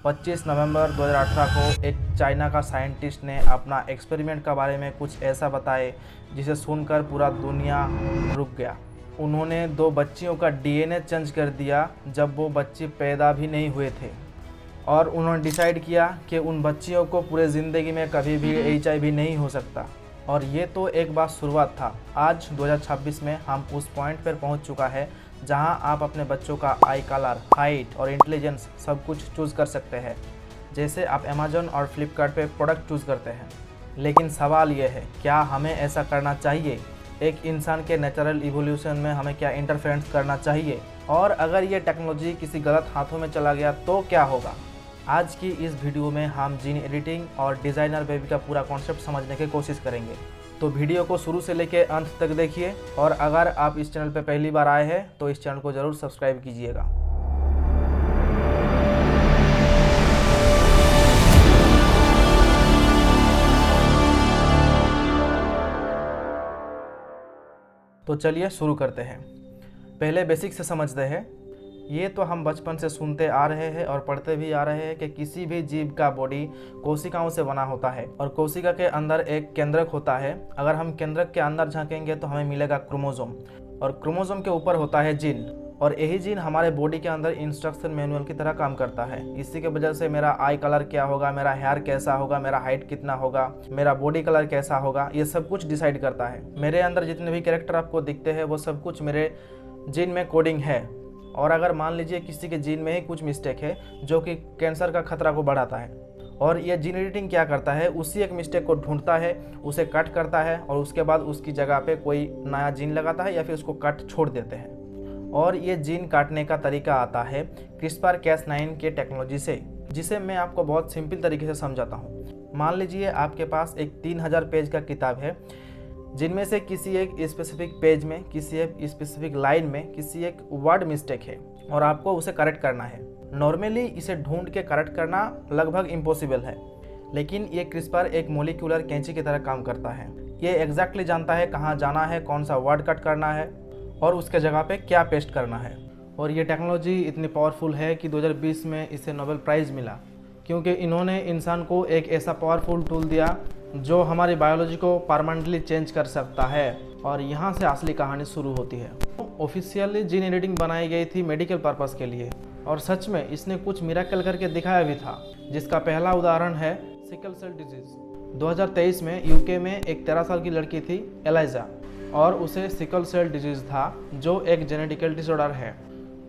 25 नवंबर 2018 को एक चाइना का साइंटिस्ट ने अपना एक्सपेरिमेंट के बारे में कुछ ऐसा बताए जिसे सुनकर पूरा दुनिया रुक गया। उन्होंने 2 बच्चियों का डीएनए चेंज कर दिया जब वो बच्चे पैदा भी नहीं हुए थे, और उन्होंने डिसाइड किया कि उन बच्चियों को पूरे ज़िंदगी में कभी भी HIV नहीं हो सकता। और ये तो एक बात शुरुआत था। आज 2026 में हम उस पॉइंट पर पहुंच चुका है जहां आप अपने बच्चों का आई कलर, हाइट और इंटेलिजेंस सब कुछ चूज़ कर सकते हैं, जैसे आप अमेजोन और फ्लिपकार्ट पे प्रोडक्ट चूज़ करते हैं। लेकिन सवाल ये है, क्या हमें ऐसा करना चाहिए? एक इंसान के नेचुरल इवोल्यूशन में हमें क्या इंटरफेरेंस करना चाहिए? और अगर ये टेक्नोलॉजी किसी गलत हाथों में चला गया तो क्या होगा? आज की इस वीडियो में हम जीन एडिटिंग और डिज़ाइनर बेबी का पूरा कॉन्सेप्ट समझने की कोशिश करेंगे। तो वीडियो को शुरू से लेकर अंत तक देखिए, और अगर आप इस चैनल पर पहली बार आए हैं तो इस चैनल को ज़रूर सब्सक्राइब कीजिएगा। तो चलिए शुरू करते हैं। पहले बेसिक से समझते हैं। ये तो हम बचपन से सुनते आ रहे हैं और पढ़ते भी आ रहे हैं कि किसी भी जीव का बॉडी कोशिकाओं से बना होता है, और कोशिका के अंदर एक केंद्रक होता है। अगर हम केंद्रक के अंदर झांकेंगे तो हमें मिलेगा क्रोमोसोम, और क्रोमोसोम के ऊपर होता है जीन, और यही जीन हमारे बॉडी के अंदर इंस्ट्रक्शन मैनुअल की तरह काम करता है। इसी के वजह से मेरा आई कलर क्या होगा, मेरा हेयर कैसा होगा, मेरा हाइट कितना होगा, मेरा बॉडी कलर कैसा होगा, ये सब कुछ डिसाइड करता है। मेरे अंदर जितने भी कैरेक्टर आपको दिखते हैं वो सब कुछ मेरे जीन में कोडिंग है। और अगर मान लीजिए किसी के जीन में ही कुछ मिस्टेक है जो कि कैंसर का खतरा को बढ़ाता है, और यह जीन एडिटिंग क्या करता है, उसी एक मिस्टेक को ढूंढता है, उसे कट करता है, और उसके बाद उसकी जगह पे कोई नया जीन लगाता है या फिर उसको कट छोड़ देते हैं। और ये जीन काटने का तरीका आता है CRISPR-Cas9 के टेक्नोलॉजी से, जिसे मैं आपको बहुत सिंपल तरीके से समझाता हूँ। मान लीजिए आपके पास एक 3000 पेज का किताब है, जिनमें से किसी एक स्पेसिफिक पेज में, किसी एक स्पेसिफिक लाइन में किसी एक वर्ड मिस्टेक है, और आपको उसे करेक्ट करना है। नॉर्मली इसे ढूंढ के करेक्ट करना लगभग इम्पॉसिबल है, लेकिन ये क्रिस्पर एक मोलिकुलर कैंची की तरह काम करता है। ये एग्जैक्टली जानता है कहाँ जाना है, कौन सा वर्ड कट करना है, और उसके जगह पे क्या पेस्ट करना है। और ये टेक्नोलॉजी इतनी पावरफुल है कि 2020 में इसे नोबेल प्राइज़ मिला, क्योंकि इन्होंने इंसान को एक ऐसा पावरफुल टूल दिया जो हमारी बायोलॉजी को परमानेंटली चेंज कर सकता है। और यहाँ से असली कहानी शुरू होती है। ऑफिशियली जीन एडिटिंग बनाई गई थी मेडिकल पर्पस के लिए, और सच में इसने कुछ मिरेकल करके दिखाया भी था, जिसका पहला उदाहरण है सिकल सेल डिजीज़। 2023 में यूके में एक 13 साल की लड़की थी एलाइजा, और उसे सिकल सेल डिजीज़ था, जो एक जेनेटिकल डिसऑर्डर है।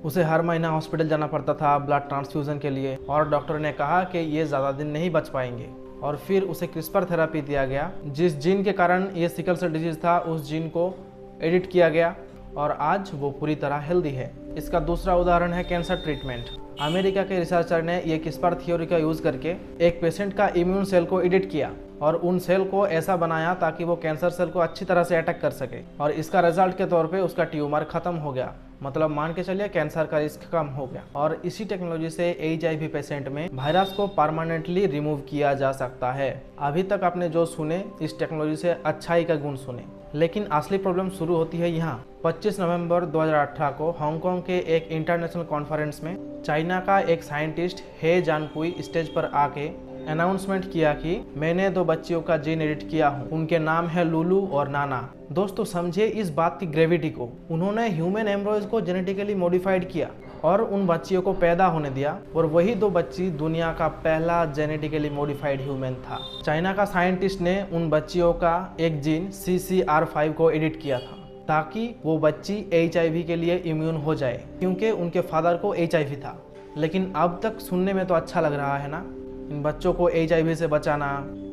उसे हर महीना हॉस्पिटल जाना पड़ता था ब्लड ट्रांसफ्यूज़न के लिए, और डॉक्टर ने कहा कि ये ज़्यादा दिन नहीं बच पाएंगे। और फिर उसे क्रिस्पर थेरेपी दिया गया। जिस जीन के कारण ये सिकल सेल डिजीज़ था, उस जीन को एडिट किया गया, और आज वो पूरी तरह हेल्दी है। इसका दूसरा उदाहरण है कैंसर ट्रीटमेंट। अमेरिका के रिसर्चर ने ये क्रिस्पर थ्योरी का यूज़ करके एक पेशेंट का इम्यून सेल को एडिट किया, और उन सेल को ऐसा बनाया ताकि वो कैंसर सेल को अच्छी तरह से अटैक कर सके, और इसका रिजल्ट के तौर पे उसका ट्यूमर खत्म हो गया। मतलब मान के चलिए कैंसर का रिस्क कम हो गया। और इसी टेक्नोलॉजी से HIV पेशेंट में वायरस को परमानेंटली रिमूव किया जा सकता है। अभी तक आपने जो सुने, इस टेक्नोलॉजी से अच्छाई का गुण सुने, लेकिन असली प्रॉब्लम शुरू होती है यहाँ। 25 नवंबर 2018 को हांगकांग के एक इंटरनेशनल कॉन्फ्रेंस में चाइना का एक साइंटिस्ट हे जानकुई स्टेज पर आके अनाउंसमेंट किया कि मैंने 2 बच्चियों का जीन एडिट किया हूँ। उनके नाम है लुलू और नाना। दोस्तों समझिए इस बात की ग्रेविटी को। उन्होंने ह्यूमन एम्ब्रॉयज को जेनेटिकली मॉडिफाइड किया और उन बच्चियों को पैदा होने दिया, और वही 2 बच्ची दुनिया का पहला जेनेटिकली मॉडिफाइड ह्यूमन था। चाइना का साइंटिस्ट ने उन बच्चियों का एक जीन CCR5 को एडिट किया था, ताकि वो बच्ची HIV के लिए इम्यून हो जाए, क्योंकि उनके फादर को HIV था। लेकिन अब तक सुनने में तो अच्छा लग रहा है ना, इन बच्चों को HIV से बचाना,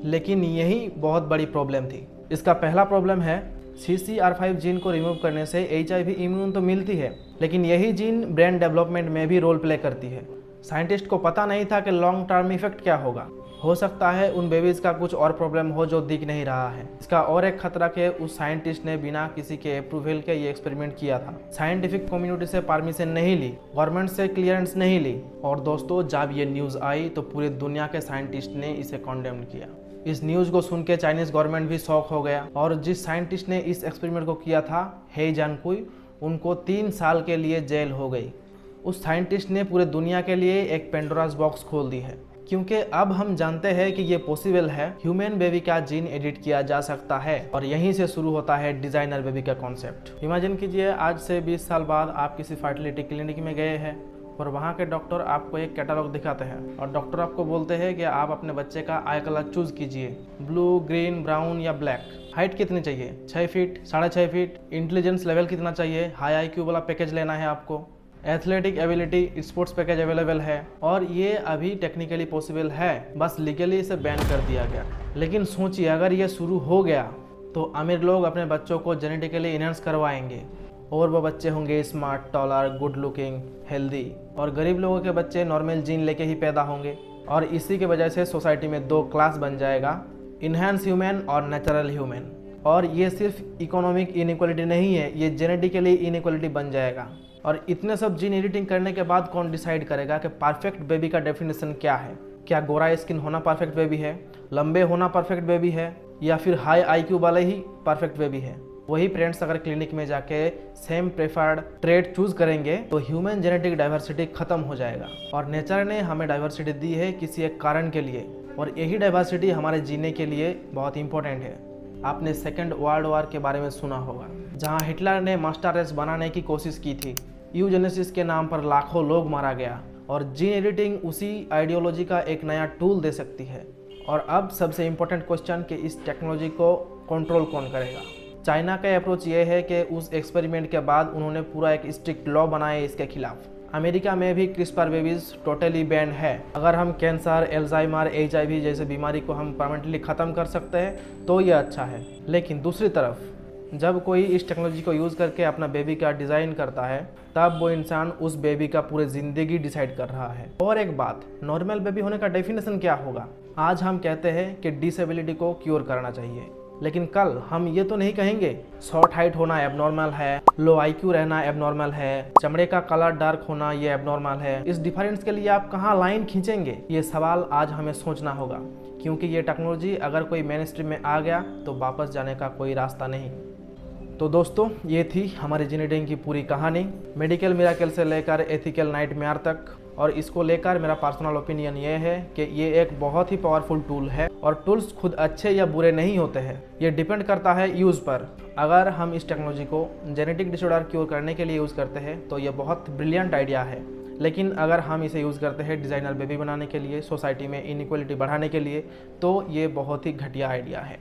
लेकिन यही बहुत बड़ी प्रॉब्लम थी। इसका पहला प्रॉब्लम है CCR5 जीन को रिमूव करने से HIV इम्यून तो मिलती है, लेकिन यही जीन ब्रेन डेवलपमेंट में भी रोल प्ले करती है। साइंटिस्ट को पता नहीं था कि लॉन्ग टर्म इफेक्ट क्या होगा। हो सकता है उन बेबीज़ का कुछ और प्रॉब्लम हो जो दिख नहीं रहा है। इसका और एक खतरा कि उस साइंटिस्ट ने बिना किसी के अप्रूवल के ये एक्सपेरिमेंट किया था। साइंटिफिक कम्युनिटी से परमिशन नहीं ली, गवर्नमेंट से क्लियरेंस नहीं ली, और दोस्तों जब ये न्यूज़ आई तो पूरी दुनिया के साइंटिस्ट ने इसे कॉन्डेम किया। इस न्यूज़ को सुन के चाइनीज़ गवर्नमेंट भी शॉक हो गया, और जिस साइंटिस्ट ने इस एक्सपेरिमेंट को किया था हे जानकुई, उनको 3 साल के लिए जेल हो गई। उस साइंटिस्ट ने पूरे दुनिया के लिए एक पेंडोरास बॉक्स खोल दी है, क्योंकि अब हम जानते हैं कि ये पॉसिबल है, ह्यूमन बेबी का जीन एडिट किया जा सकता है। और यहीं से शुरू होता है डिजाइनर बेबी का कॉन्सेप्ट। इमेजिन कीजिए आज से 20 साल बाद आप किसी फर्टिलिटी क्लिनिक में गए हैं और वहाँ के डॉक्टर आपको एक कैटलॉग दिखाते हैं और डॉक्टर आपको बोलते हैं कि आप अपने बच्चे का आई कलर चूज कीजिए, ब्लू, ग्रीन, ब्राउन या ब्लैक। हाइट कितनी चाहिए, 6 फीट, 6.5 फीट, इंटेलिजेंस लेवल कितना चाहिए, हाई IQ वाला पैकेज लेना है आपको, athletic ability, sports package available है। और ये अभी टेक्निकली पॉसिबल है, बस लीगली इसे बैन कर दिया गया। लेकिन सोचिए अगर ये शुरू हो गया तो अमीर लोग अपने बच्चों को जेनेटिकली इनहेंस करवाएंगे और वो बच्चे होंगे smart, taller, good looking, healthy, और गरीब लोगों के बच्चे नॉर्मल जीन लेके ही पैदा होंगे। और इसी की वजह से सोसाइटी में 2 क्लास बन जाएगा, इनहेंस ह्यूमन और नेचुरल ह्यूमन। और ये सिर्फ इकोनॉमिक इनइक्वालिटी नहीं है, ये जेनेटिकली इनइक्वालिटी बन जाएगा। और इतने सब जीन एडिटिंग करने के बाद कौन डिसाइड करेगा कि परफेक्ट बेबी का डेफिनेशन क्या है? क्या गोरा स्किन होना परफेक्ट बेबी है, लंबे होना परफेक्ट बेबी है, या फिर हाई IQ वाले ही परफेक्ट बेबी है? वही पेरेंट्स अगर क्लिनिक में जाके सेम प्रेफर्ड ट्रेड चूज करेंगे तो ह्यूमन जेनेटिक डाइवर्सिटी खत्म हो जाएगा। और नेचर ने हमें डाइवर्सिटी दी है किसी एक कारण के लिए, और यही डाइवर्सिटी हमारे जीने के लिए बहुत इंपॉर्टेंट है। आपने सेकेंड वर्ल्ड वॉर के बारे में सुना होगा, जहां हिटलर ने मास्टर रेस बनाने की कोशिश की थी। यूजेनेसिस के नाम पर लाखों लोग मारा गया, और जीन एडिटिंग उसी आइडियोलॉजी का एक नया टूल दे सकती है। और अब सबसे इम्पोर्टेंट क्वेश्चन कि इस टेक्नोलॉजी को कंट्रोल कौन करेगा? चाइना का अप्रोच ये है कि उस एक्सपेरिमेंट के बाद उन्होंने पूरा एक स्ट्रिक्ट लॉ बनाया इसके खिलाफ। अमेरिका में भी क्रिस्पर बेबीज टोटली बैन है। अगर हम कैंसर, एल्जाइमर, HIV जैसे बीमारी को हम परमानेंटली ख़त्म कर सकते हैं तो ये अच्छा है। लेकिन दूसरी तरफ जब कोई इस टेक्नोलॉजी को यूज़ करके अपना बेबी का डिज़ाइन करता है, तब वो इंसान उस बेबी का पूरी ज़िंदगी डिसाइड कर रहा है। और एक बात, नॉर्मल बेबी होने का डेफिनेशन क्या होगा? आज हम कहते हैं कि डिसेबिलिटी को क्योर करना चाहिए, लेकिन कल हम ये तो नहीं कहेंगे शॉर्ट हाइट होना एबनॉर्मल है, लो IQ रहना एबनॉर्मल है, चमड़े का कलर डार्क होना ये एबनॉर्मल है। इस डिफरेंस के लिए आप कहाँ लाइन खींचेंगे? ये सवाल आज हमें सोचना होगा, क्योंकि ये टेक्नोलॉजी अगर कोई मेन स्ट्रीम में आ गया तो वापस जाने का कोई रास्ता नहीं। तो दोस्तों, ये थी हमारी जीन एडिटिंग की पूरी कहानी, मेडिकल मिरेकल से लेकर एथिकल नाइटमेयर तक। और इसको लेकर मेरा पर्सनल ओपिनियन ये है कि ये एक बहुत ही पावरफुल टूल है, और टूल्स खुद अच्छे या बुरे नहीं होते हैं, ये डिपेंड करता है यूज़ पर। अगर हम इस टेक्नोलॉजी को जेनेटिक डिसऑर्डर क्योर करने के लिए यूज़ करते हैं तो ये बहुत ब्रिलियंट आइडिया है। लेकिन अगर हम इसे यूज़ करते हैं डिज़ाइनर बेबी बनाने के लिए, सोसाइटी में इनइक्वालिटी बढ़ाने के लिए, तो ये बहुत ही घटिया आइडिया है।